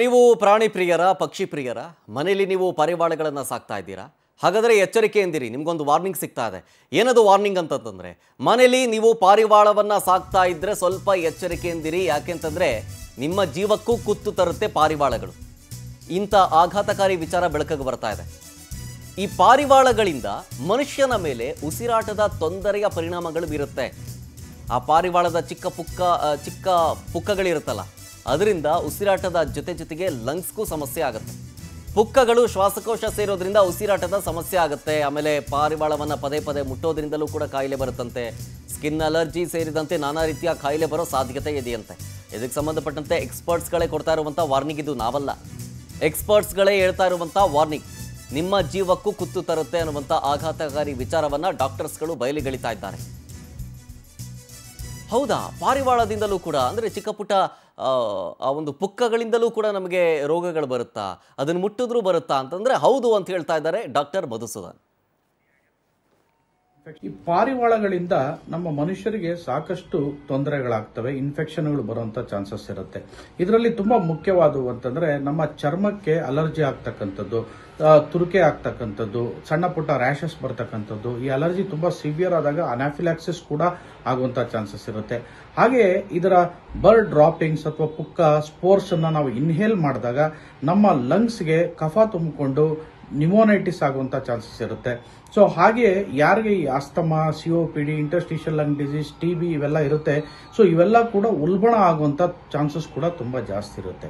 ನೀವು ಪ್ರಾಣಿ ಪ್ರಿಯರ ಪಕ್ಷಿ ಪ್ರಿಯರ ಮನೆಯಲ್ಲಿ ನೀವು ಪಾರಿವಾಳಗಳನ್ನು ಸಾಕ್ತಾ ಇದ್ದೀರಾ? ಹಾಗಾದರೆ ಎಚ್ಚರಿಕೆಯಿಂದಿರಿ. ನಿಮಗೊಂದು ವಾರ್ನಿಂಗ್ ಸಿಗ್ತಾ ಇದೆ. ಏನದು ವಾರ್ನಿಂಗ್ ಅಂತಂದ್ರೆ, ಮನೆಯಲ್ಲಿ ನೀವು ಪಾರಿವಾಳವನ್ನು ಸಾಕ್ತಾ ಇದ್ದರೆ ಸ್ವಲ್ಪ ಎಚ್ಚರಿಕೆಯಿಂದಿರಿ. ಯಾಕೆಂತಂದ್ರೆ ನಿಮ್ಮ ಜೀವಕ್ಕೂ ಕುತ್ತು ತರುತ್ತೆ ಪಾರಿವಾಳಗಳು. ಇಂಥ ಆಘಾತಕಾರಿ ವಿಚಾರ ಬೆಳಕಿಗೆ ಬರ್ತಾ ಇದೆ. ಈ ಪಾರಿವಾಳಗಳಿಂದ ಮನುಷ್ಯನ ಮೇಲೆ ಉಸಿರಾಟದ ತೊಂದರೆಯ ಪರಿಣಾಮಗಳು ಬೀರುತ್ತೆ. ಆ ಪಾರಿವಾಳದ ಚಿಕ್ಕ ಪುಕ್ಕಗಳಿರುತ್ತಲ್ಲ, ಅದರಿಂದ ಉಸಿರಾಟದ ಜೊತೆಗೆ ಲಂಗ್ಸ್ಗೂ ಸಮಸ್ಯೆ ಆಗುತ್ತೆ. ಪುಕ್ಕಗಳು ಶ್ವಾಸಕೋಶ ಸೇರೋದ್ರಿಂದ ಉಸಿರಾಟದ ಸಮಸ್ಯೆ ಆಗುತ್ತೆ. ಆಮೇಲೆ ಪಾರಿವಾಳವನ್ನು ಪದೇ ಪದೇ ಮುಟ್ಟೋದ್ರಿಂದಲೂ ಕೂಡ ಕಾಯಿಲೆ ಬರುತ್ತಂತೆ. ಸ್ಕಿನ್ ಅಲರ್ಜಿ ಸೇರಿದಂತೆ ನಾನಾ ರೀತಿಯ ಕಾಯಿಲೆ ಬರೋ ಸಾಧ್ಯತೆ ಇದೆಯಂತೆ. ಇದಕ್ಕೆ ಸಂಬಂಧಪಟ್ಟಂತೆ ಎಕ್ಸ್ಪರ್ಟ್ಸ್ಗಳೇ ಕೊಡ್ತಾ ಇರುವಂಥ ವಾರ್ನಿಂಗ್ ಇದು, ನಾವಲ್ಲ. ಎಕ್ಸ್ಪರ್ಟ್ಸ್ಗಳೇ ಹೇಳ್ತಾ ಇರುವಂಥ ವಾರ್ನಿಂಗ್. ನಿಮ್ಮ ಜೀವಕ್ಕೂ ಕುತ್ತು ತರುತ್ತೆ ಅನ್ನುವಂಥ ಆಘಾತಕಾರಿ ವಿಚಾರವನ್ನು ಡಾಕ್ಟರ್ಸ್ಗಳು ಬಯಲಿಗೆಳಿತಾ ಇದ್ದಾರೆ. ಹೌದಾ, ಪಾರಿವಾಳದಿಂದಲೂ ಕೂಡ ಅಂದರೆ ಚಿಕ್ಕ ಪುಟ್ಟ ಆ ಒಂದು ಪುಕ್ಕಗಳಿಂದಲೂ ಕೂಡ ನಮಗೆ ರೋಗಗಳು ಬರುತ್ತಾ, ಅದನ್ನು ಮುಟ್ಟಿದ್ರೂ ಬರುತ್ತಾ ಅಂತಂದರೆ ಹೌದು ಅಂತ ಹೇಳ್ತಾ ಇದ್ದಾರೆ ಡಾಕ್ಟರ್ ಮಧುಸೂದನ್. ಈ ಪಾರಿವಾಳಗಳಿಂದ ನಮ್ಮ ಮನುಷ್ಯರಿಗೆ ಸಾಕಷ್ಟು ತೊಂದರೆಗಳಾಗ್ತವೆ, ಇನ್ಫೆಕ್ಷನ್ಗಳು ಬರುವಂತ ಚಾನ್ಸಸ್ ಇರುತ್ತೆ. ಇದರಲ್ಲಿ ತುಂಬಾ ಮುಖ್ಯವಾದವು ಅಂತಂದ್ರೆ ನಮ್ಮ ಚರ್ಮಕ್ಕೆ ಅಲರ್ಜಿ ಆಗ್ತಕ್ಕಂಥದ್ದು, ತುರಿಕೆ ಆಗ್ತಕ್ಕಂಥದ್ದು, ಸಣ್ಣ ಪುಟ್ಟ ರ್ಯಾಷಸ್ ಬರ್ತಕ್ಕಂಥದ್ದು. ಈ ಅಲರ್ಜಿ ತುಂಬಾ ಸಿವಿಯರ್ ಆದಾಗ ಅನಾಫಿಲಾಕ್ಸಿಸ್ ಕೂಡ ಆಗುವಂತ ಚಾನ್ಸಸ್ ಇರುತ್ತೆ. ಹಾಗೆ ಇದರ ಬರ್ಡ್ ಡ್ರಾಪಿಂಗ್ಸ್ ಅಥವಾ ಪುಕ್ಕ ಸ್ಪೋರ್ಸ್ ಅನ್ನ ನಾವು ಇನ್ಹೇಲ್ ಮಾಡಿದಾಗ ನಮ್ಮ ಲಂಗ್ಸ್ಗೆ ಕಫ ತುಂಬಿಕೊಂಡು ನ್ಯೂಮೋನೈಟಿಸ್ ಆಗುವಂತ ಚಾನ್ಸಸ್ ಇರುತ್ತೆ. ಸೊ ಹಾಗೆ ಯಾರಿಗೆ ಈ asthma, COPD, interstitial lung disease, TB ಇವೆಲ್ಲ ಇರುತ್ತೆ, ಸೊ ಇವೆಲ್ಲ ಕೂಡ ಉಲ್ಬಣ ಆಗುವಂತ ಚಾನ್ಸಸ್ ಕೂಡ ತುಂಬಾ ಜಾಸ್ತಿ ಇರುತ್ತೆ.